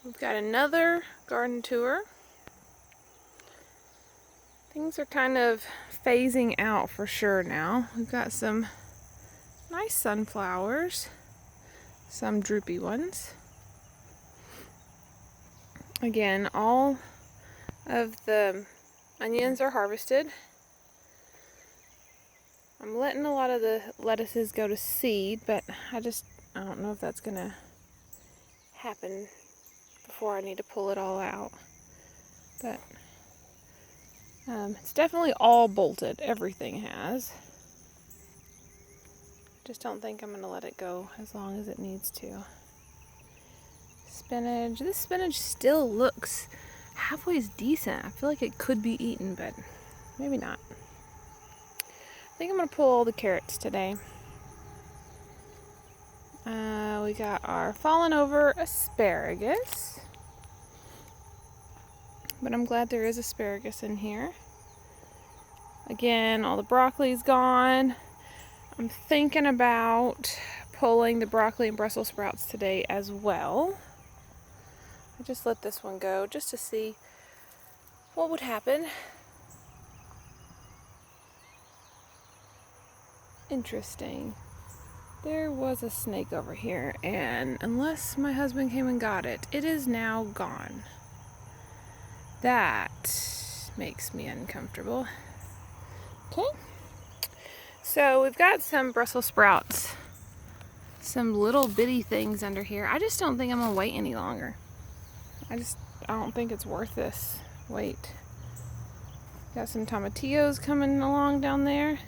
We've got another garden tour. Things are kind of phasing out for sure now. We've got some nice sunflowers, some droopy ones. Again, all of the onions are harvested. I'm letting a lot of the lettuces go to seed, but I don't know if that's gonna happen before I need to pull it all out. But it's definitely all bolted. Everything has. Just don't think I'm gonna let it go as long as it needs to. Spinach. This spinach still looks halfway decent. I feel like it could be eaten, but maybe not. I think I'm gonna pull all the carrots today. We got our fallen over asparagus, but I'm glad there is asparagus in here. Again, all the broccoli's gone. I'm thinking about pulling the broccoli and Brussels sprouts today as well. I just let this one go just to see what would happen. Interesting. There was a snake over here, and unless my husband came and got it, it is now gone. That makes me uncomfortable. Okay. So we've got some Brussels sprouts. Some little bitty things under here. I just don't think I'm gonna wait any longer. I don't think it's worth this wait. Got some tomatillos coming along down there.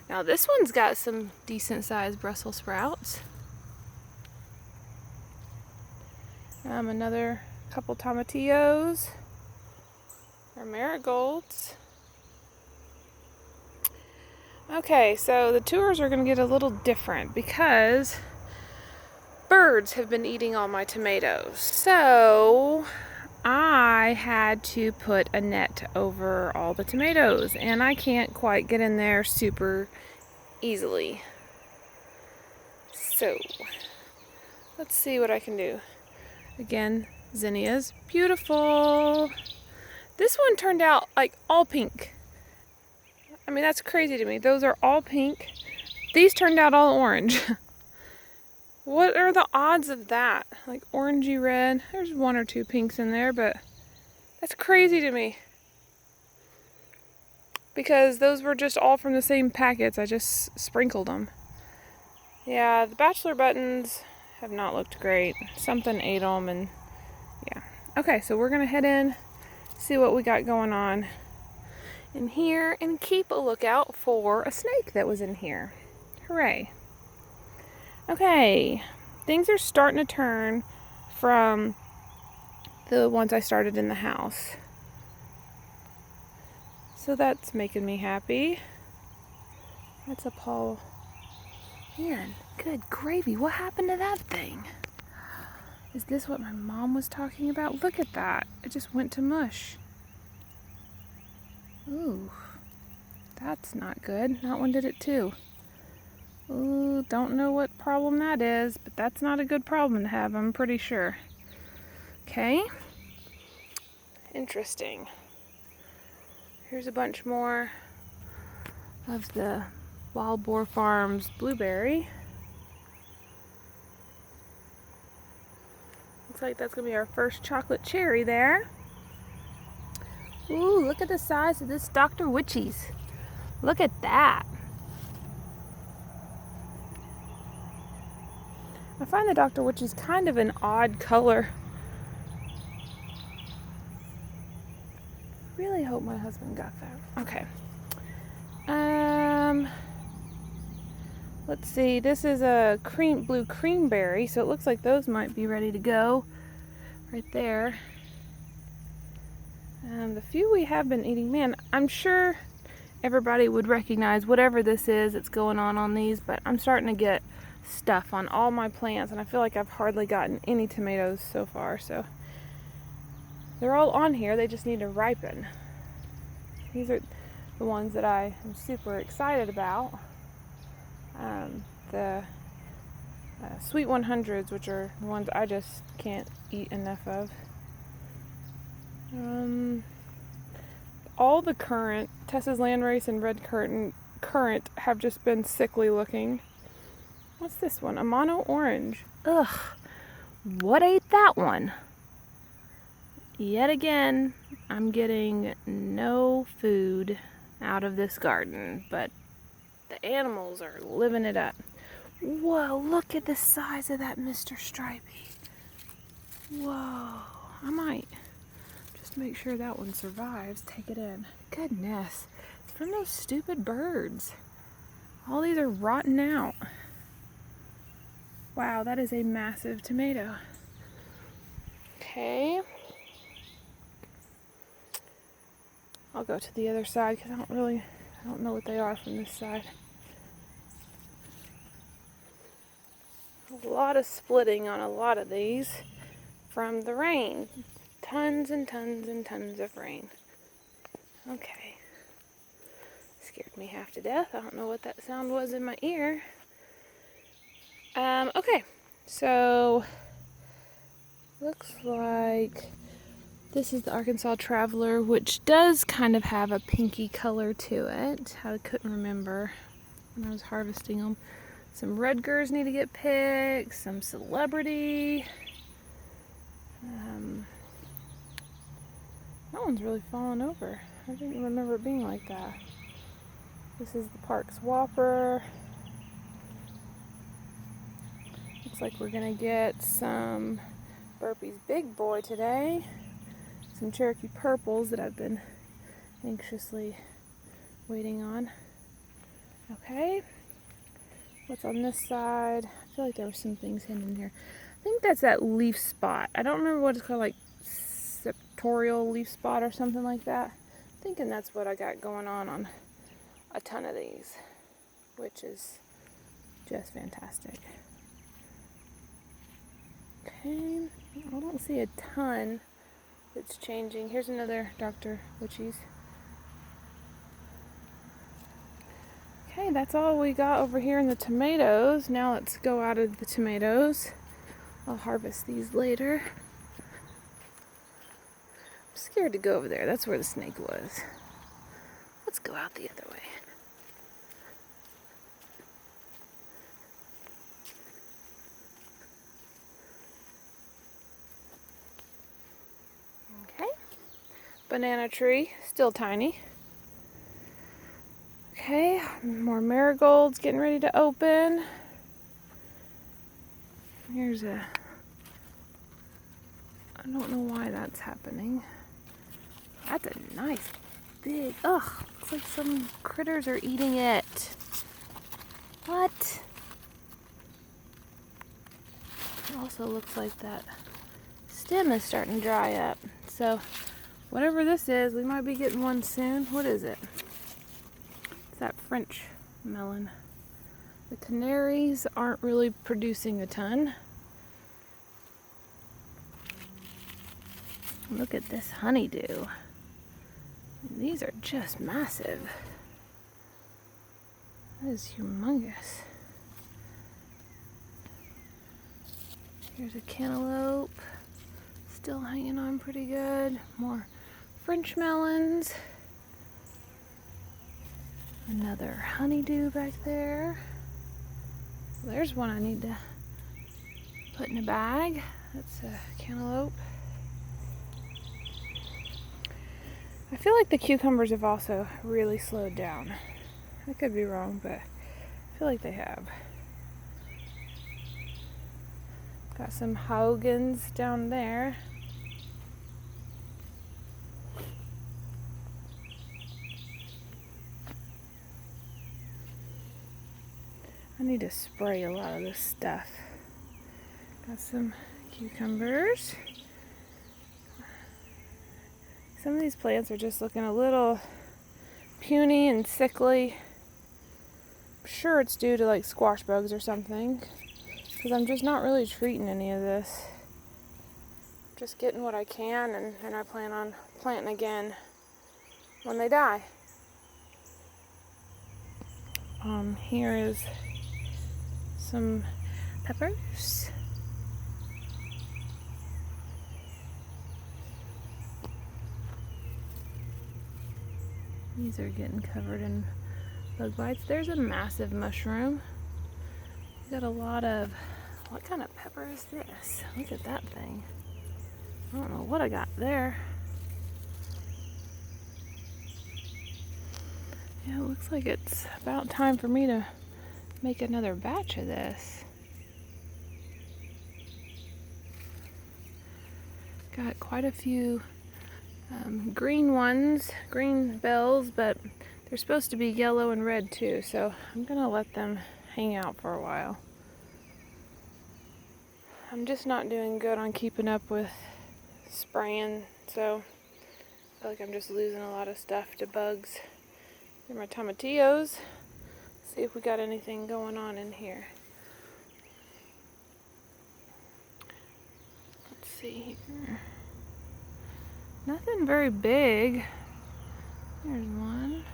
Now this one's got some decent sized Brussels sprouts. Another couple tomatillos. Or marigolds. Okay, so the tours are going to get a little different because birds have been eating all my tomatoes. So I had to put a net over all the tomatoes, and I can't quite get in there super easily. So let's see what I can do. Again, zinnias, beautiful. This one turned out like all pink. I mean, that's crazy to me. Those are all pink. These turned out all orange. What are the odds of that? Like orangey red. There's one or two pinks in there, but that's crazy to me. Because those were just all from the same packets. I just sprinkled them. Yeah, the bachelor buttons have not looked great. Something ate them, and yeah. Okay, so we're gonna head in, see what we got going on in here, and keep a lookout for a snake that was in here. Hooray. Okay, things are starting to turn from the ones I started in the house. So that's making me happy. That's a Paul. Man, good gravy. What happened to that thing? Is this what my mom was talking about? Look at that. It just went to mush. Ooh, that's not good. That one did it too. Ooh, don't know what problem that is, but that's not a good problem to have, I'm pretty sure. Okay. Interesting. Here's a bunch more of the Wild Boar Farms blueberry. Looks like that's gonna be our first chocolate cherry there. Ooh, look at the size of this Dr. Witchy's. Look at that. I find the Dr. Witchy's kind of an odd color. Really hope my husband got that. Okay. Let's see. This is a blue creamberry, so it looks like those might be ready to go right there. The few we have been eating, man, I'm sure everybody would recognize whatever this is that's going on these, but I'm starting to get stuff on all my plants, and I feel like I've hardly gotten any tomatoes so far, so they're all on here. They just need to ripen. These are the ones that I am super excited about. The Sweet 100s, which are the ones I just can't eat enough of. All the currant, Tessa's Landrace and red currant have just been sickly looking. What's this one? Amano orange. Ugh, what ate that one? Yet again, I'm getting no food out of this garden, but the animals are living it up. Whoa, look at the size of that Mr. Stripey. Whoa, I might just make sure that one survives, take it in. Goodness, it's from those stupid birds. All these are rotten out. Wow, that is a massive tomato. Okay. I'll go to the other side because I don't know what they are from this side. A lot of splitting on a lot of these from the rain. Tons and tons and tons of rain. Okay. Scared me half to death. I don't know what that sound was in my ear. Okay, so looks like this is the Arkansas Traveler, which does kind of have a pinky color to it. I couldn't remember when I was harvesting them. Some Redgers need to get picked, some Celebrity. That one's really fallen over. I didn't remember it being like that. This is the Parks Whopper. Looks like we're gonna get some Burpee's Big Boy today. Some Cherokee Purples that I've been anxiously waiting on. Okay. What's on this side? I feel like there were some things hidden here. I think that's that leaf spot. I don't remember what it's called, like septorial leaf spot or something like that. I'm thinking that's what I got going on a ton of these, which is just fantastic. Okay, I don't see a ton that's changing. Here's another Dr. Witchies. Okay, that's all we got over here in the tomatoes. Now let's go out of the tomatoes. I'll harvest these later. I'm scared to go over there. That's where the snake was. Let's go out the other way. Okay. Banana tree, still tiny. Okay, more marigolds getting ready to open. Here's I don't know why that's happening. That's a nice big, ugh, looks like some critters are eating it. What? It also looks like that stem is starting to dry up. So whatever this is, we might be getting one soon. What is it? It's that French melon. The canaries aren't really producing a ton. Look at this honeydew. These are just massive. That is humongous. Here's a cantaloupe. Still hanging on pretty good. More French melons. Another honeydew back there. There's one I need to put in a bag. That's a cantaloupe. I feel like the cucumbers have also really slowed down. I could be wrong, but I feel like they have. Got some Hogans down there. I need to spray a lot of this stuff. Got some cucumbers. Some of these plants are just looking a little puny and sickly. I'm sure it's due to like squash bugs or something, because I'm just not really treating any of this. Just getting what I can, and I plan on planting again when they die. Here is some, peppers. These are getting covered in bug bites. There's a massive mushroom. We got a lot of, what kind of pepper is this? Look at that thing. I don't know what I got there. Yeah, it looks like it's about time for me to make another batch of this. Got quite a few green ones, green bells, but they're supposed to be yellow and red too, so I'm gonna let them hang out for a while. I'm just not doing good on keeping up with spraying, so I feel like I'm just losing a lot of stuff to bugs. Here are my tomatillos. See if we got anything going on in here. Let's see here. Nothing very big. There's one.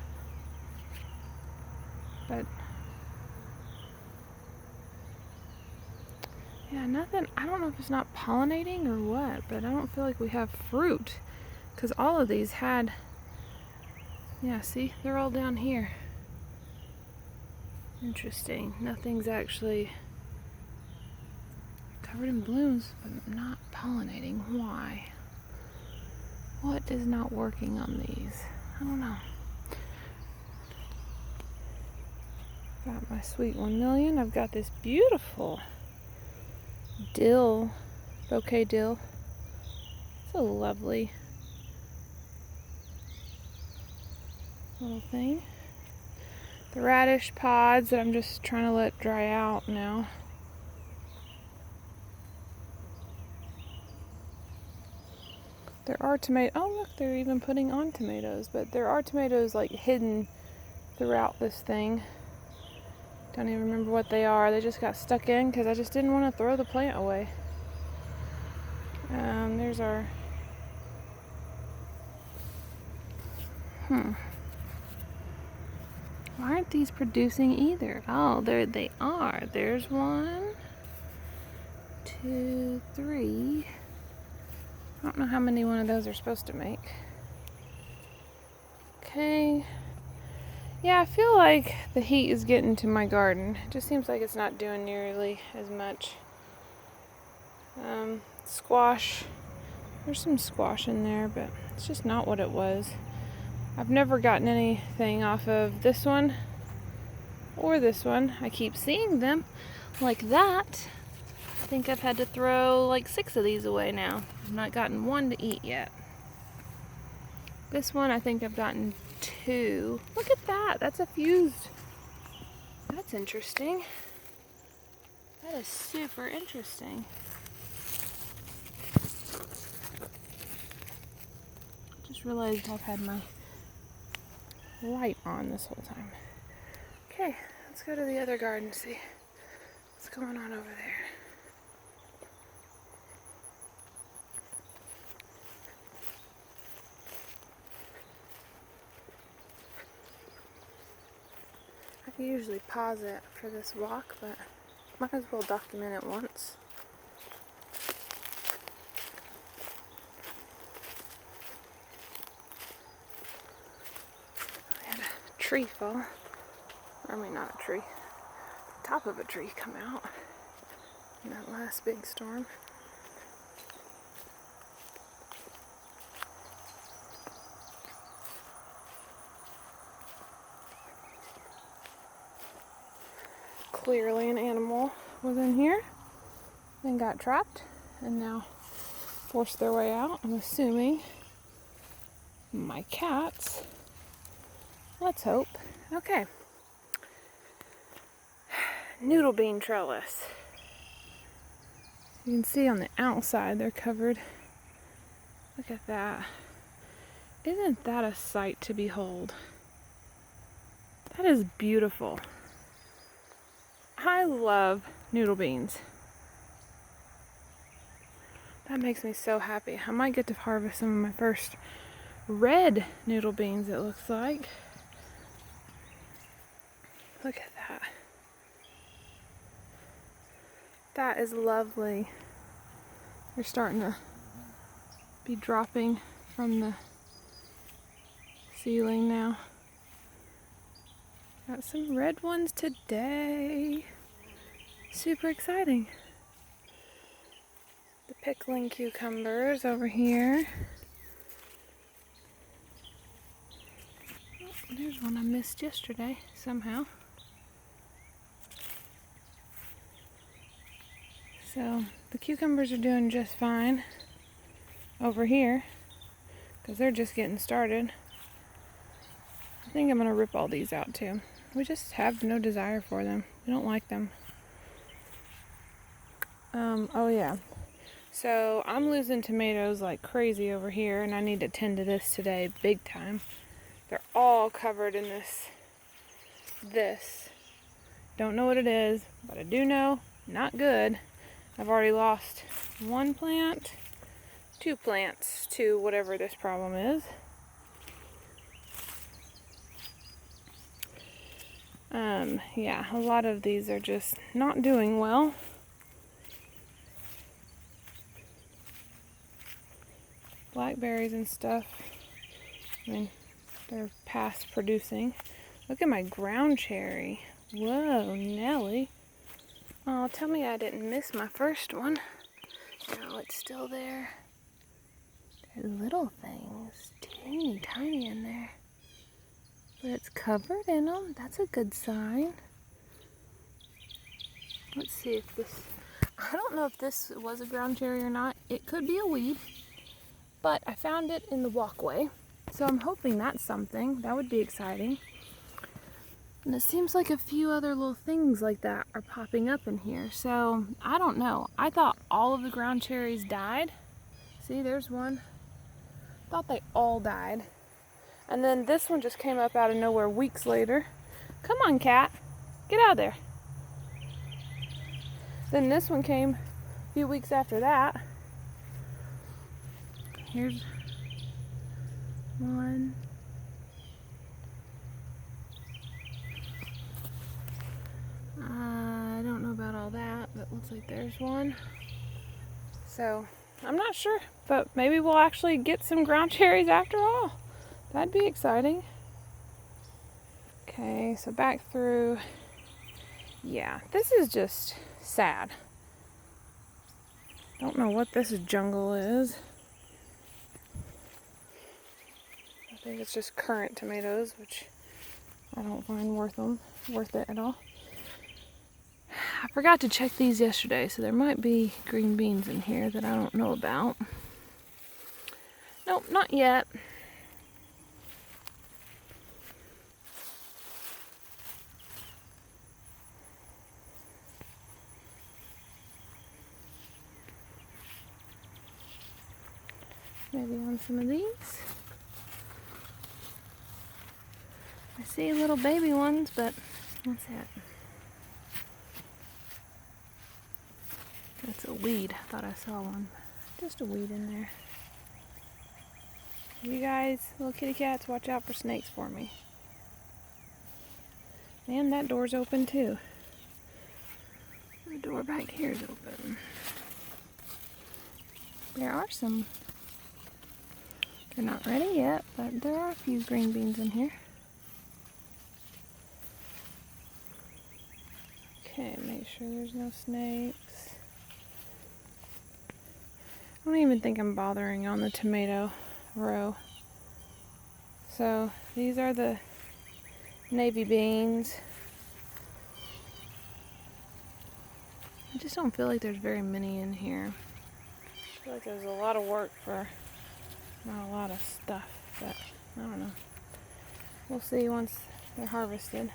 But yeah, nothing. I don't know if it's not pollinating or what, but I don't feel like we have fruit. Because all of these had, yeah, see, they're all down here. Interesting. Nothing's actually covered in blooms, but not pollinating. Why? What is not working on these? I don't know. Got my sweet 1,000,000. I've got this beautiful dill, bouquet dill. So lovely little thing. The radish pods that I'm just trying to let dry out now. There are tomatoes. Oh, look, they're even putting on tomatoes. But there are tomatoes like hidden throughout this thing. Don't even remember what they are. They just got stuck in because I just didn't want to throw the plant away. There's our... Why aren't these producing either? Oh, there they are. There's 1, 2, 3. I don't know how many one of those are supposed to make. Okay. Yeah, I feel like the heat is getting to my garden. It just seems like it's not doing nearly as much. Squash. There's some squash in there, but it's just not what it was. I've never gotten anything off of this one or this one. I keep seeing them like that. I think I've had to throw like 6 of these away now. I've not gotten one to eat yet. This one I think I've gotten 2. Look at that. That's a fused. That's interesting. That is super interesting. Just realized I've had my light on this whole time. Okay, let's go to the other garden and see what's going on over there. I usually pause it for this walk, but might as well document it once. I had a tree fall. I mean, not a tree. The top of a tree come out in that last big storm. Clearly an animal was in here and got trapped and now forced their way out. I'm assuming my cats. Let's hope. Okay. Noodle bean trellis. You can see on the outside they're covered. Look at that. Isn't that a sight to behold? That is beautiful. I love noodle beans. That makes me so happy. I might get to harvest some of my first red noodle beans, it looks like. Look at that. That is lovely. They're starting to be dropping from the ceiling now. Got some red ones today. Super exciting. The pickling cucumbers over here. Oh, there's one I missed yesterday somehow. So the cucumbers are doing just fine over here because they're just getting started. I think I'm going to rip all these out too. We just have no desire for them. We don't like them. Oh yeah. So I'm losing tomatoes like crazy over here, and I need to tend to this today big time. They're all covered in this. Don't know what it is, but I do know not good. I've already lost 1 plant, 2 plants to whatever this problem is. Yeah, a lot of these are just not doing well. Blackberries and stuff, I mean, they're past producing. Look at my ground cherry. Whoa, Nelly. Oh, tell me I didn't miss my first one. No, it's still there. They're little things, teeny tiny in there. But it's covered in them. That's a good sign. Let's see if this... I don't know if this was a ground cherry or not. It could be a weed. But I found it in the walkway. So I'm hoping that's something. That would be exciting. And it seems like a few other little things like that are popping up in here. So I don't know. I thought all of the ground cherries died. See, there's one. Thought they all died. And then this one just came up out of nowhere weeks later. Come on, cat. Get out of there. Then this one came a few weeks after that. Here's one. I don't know about all that, but looks like there's one. So, I'm not sure, but maybe we'll actually get some ground cherries after all. That'd be exciting. Okay, so back through. Yeah, this is just sad. Don't know what this jungle is. I think it's just currant tomatoes, which I don't find worth it at all. I forgot to check these yesterday, so there might be green beans in here that I don't know about. Nope, not yet. Maybe on some of these. I see little baby ones, but what's that? That's a weed. I thought I saw one. Just a weed in there. You guys, little kitty cats, watch out for snakes for me. And that door's open too. The door back here is open. There are some. They're not ready yet, but there are a few green beans in here. Okay, make sure there's no snakes. I don't even think I'm bothering on the tomato row. So these are the navy beans. I just don't feel like there's very many in here. I feel like there's a lot of work for not a lot of stuff, but I don't know. We'll see once they're harvested.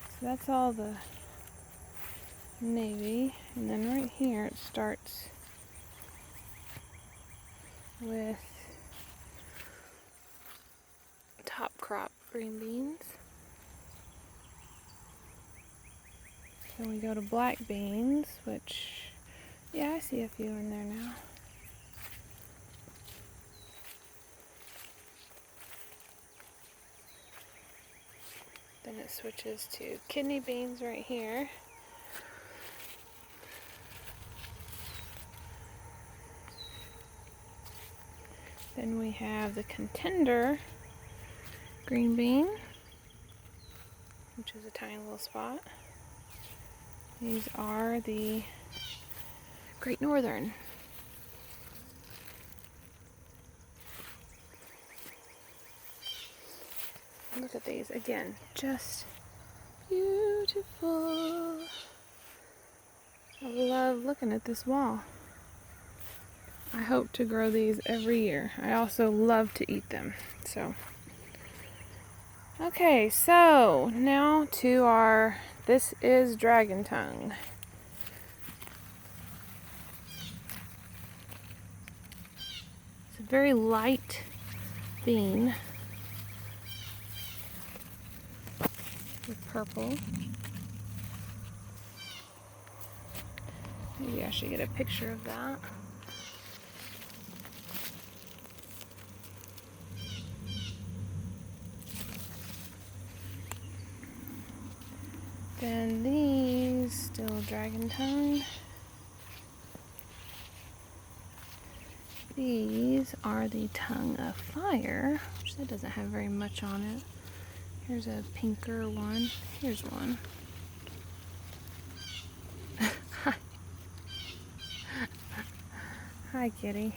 So that's all the navy, and then right here it starts with top crop green beans. Then we go to black beans, which, yeah, I see a few in there now. Then it switches to kidney beans right here. Then we have the Contender green bean, which is a tiny little spot. These are the Great Northern. Look at these again, just beautiful. I love looking at this wall. I hope to grow these every year. I also love to eat them. So, okay, so now to our, this is Dragon Tongue. It's a very light bean with purple. Maybe I should get a picture of that. Then these, still Dragon Tongue. These are the Tongue of Fire, which that doesn't have very much on it. Here's a pinker one. Here's one. Hi, kitty.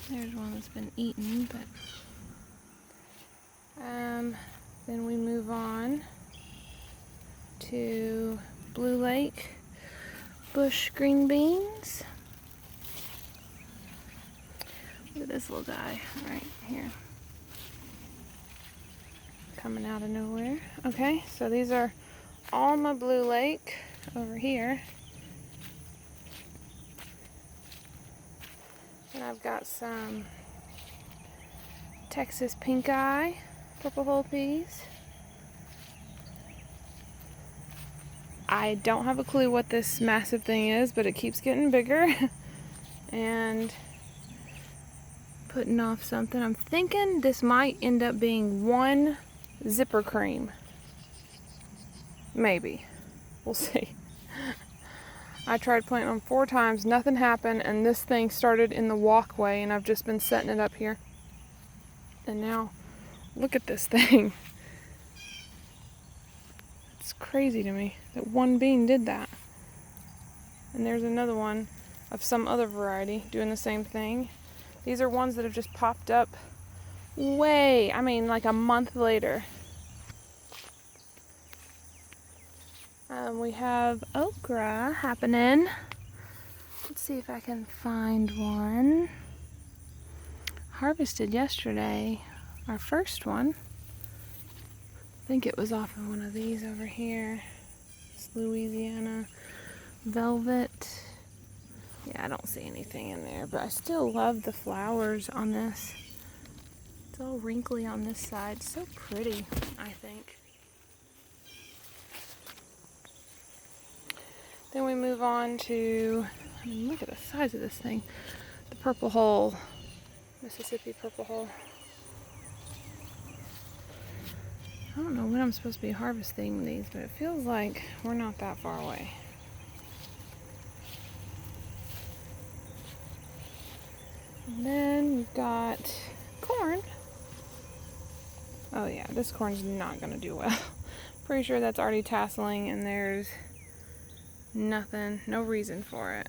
There's one that's been eaten, but then we move on to Blue Lake bush green beans. Look at this little guy right here, coming out of nowhere. Okay, so these are all my Blue Lake over here. And I've got some Texas pink eye purple hull peas. I don't have a clue what this massive thing is, but it keeps getting bigger and putting off something. I'm thinking this might end up being one zipper cream. Maybe. We'll see. I tried planting them 4 times, nothing happened, and this thing started in the walkway, and I've just been setting it up here. And now, look at this thing. It's crazy to me that one bean did that. And there's another one of some other variety doing the same thing. These are ones that have just popped up like a month later. We have okra happening. Let's see if I can find one. Harvested yesterday, our first one. I think it was off of one of these over here. It's Louisiana Velvet. Yeah, I don't see anything in there, but I still love the flowers on this. It's all wrinkly on this side. So pretty, I think. Then we move on to, look at the size of this thing. The purple hull, Mississippi purple hull. I don't know when I'm supposed to be harvesting these, but it feels like we're not that far away. And then we've got corn. Oh yeah, this corn's not gonna do well. Pretty sure that's already tasseling and there's nothing, no reason for it.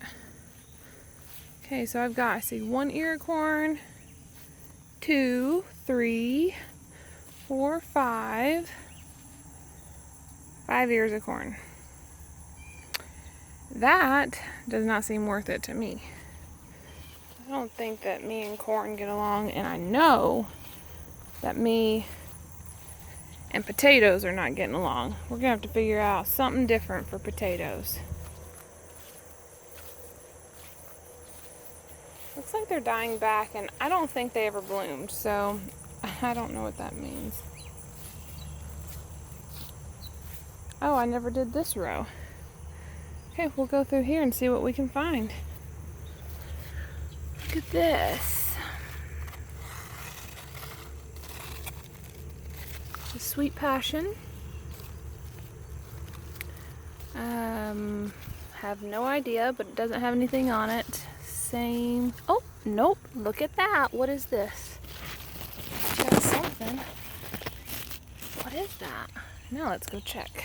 Okay, so I see 1 ear of corn, 2, 3, 4, 5 ears of corn. That does not seem worth it to me. I don't think that me and corn get along, and I know that me and potatoes are not getting along. We're gonna have to figure out something different for potatoes. Looks like they're dying back, and I don't think they ever bloomed, so I don't know what that means. Oh, I never did this row. Okay, we'll go through here and see what we can find. Look at this. sweet passion. Have no idea, but it doesn't have anything on it. Same. Oh, nope. Look at that. What is this? It's got something. What is that? Now let's go check.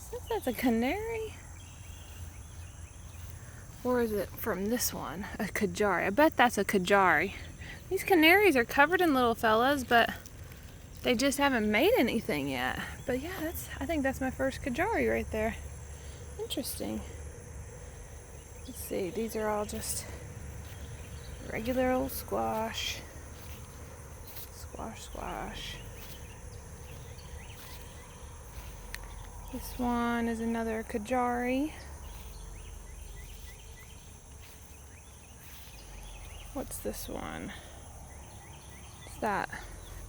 Since that's a canary. Or is it from this one? A Kajari. I bet that's a Kajari. These canaries are covered in little fellas, but they just haven't made anything yet. But yeah, I think that's my first Kajari right there. Interesting. Let's see, these are all just regular old squash. Squash, squash. This one is another Kajari. What's this one? What's that?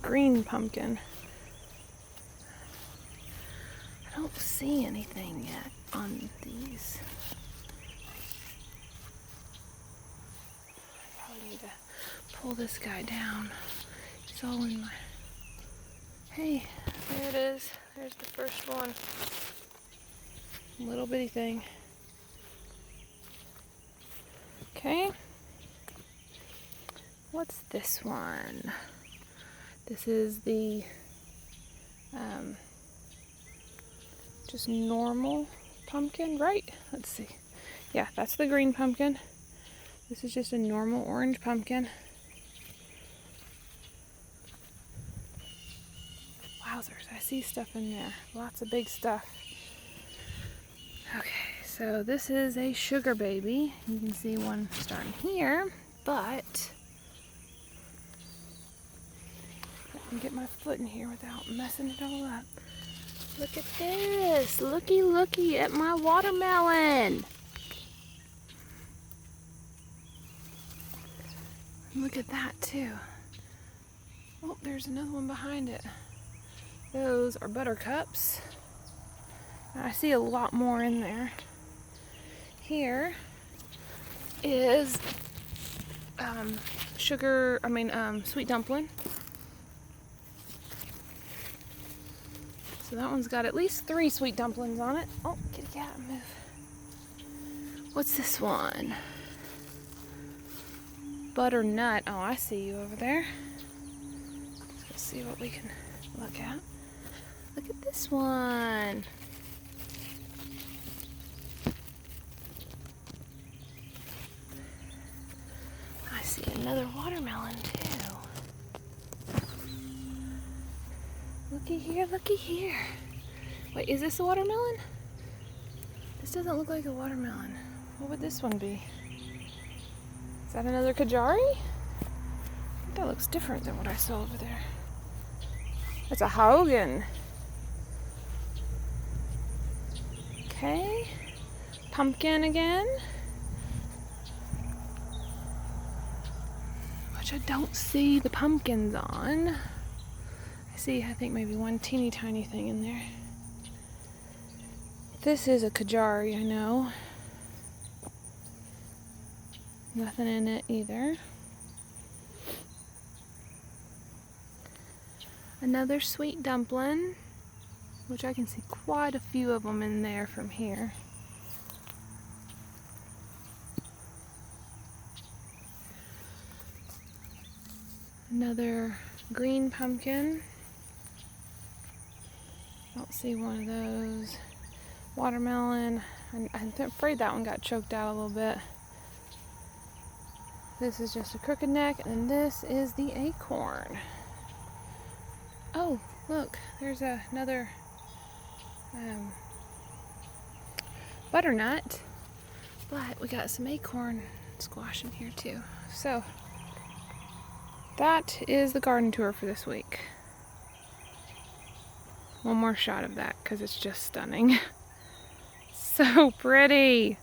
Green pumpkin. I don't see anything yet on these. I probably need to pull this guy down. It's all in my... Hey, there it is. There's the first one. Little bitty thing. Okay. What's this one? This is the just normal pumpkin, right? Let's see. Yeah, that's the green pumpkin. This is just a normal orange pumpkin. Wowzers, I see stuff in there. Lots of big stuff. Okay, so this is a sugar baby. You can see one starting here, but I can get my foot in here without messing it all up. Look at this. Looky at my watermelon. Look at that too. Oh, there's another one behind it. Those are buttercups. I see a lot more in there. Here is sweet dumpling. So that one's got at least 3 sweet dumplings on it. Oh, kitty cat, move. What's this one? Butternut. Oh, I see you over there. Let's see what we can look at. Look at this one. I see another watermelon too. Looky here. Wait, is this a watermelon? This doesn't look like a watermelon. What would this one be? Is that another Kajari? I think that looks different than what I saw over there. That's a Haugen. Okay. Pumpkin again. Which I don't see the pumpkins on. I think maybe one teeny tiny thing in there. This is a Kajari, I know. Nothing in it either. Another sweet dumpling, which I can see quite a few of them in there from here. Another green pumpkin. Don't see one of those. Watermelon. I'm afraid that one got choked out a little bit. This is just a crooked neck, and this is the acorn. Oh, look, there's another butternut, but we got some acorn squash in here too. So that is the garden tour for this week. One more shot of that because it's just stunning. So pretty.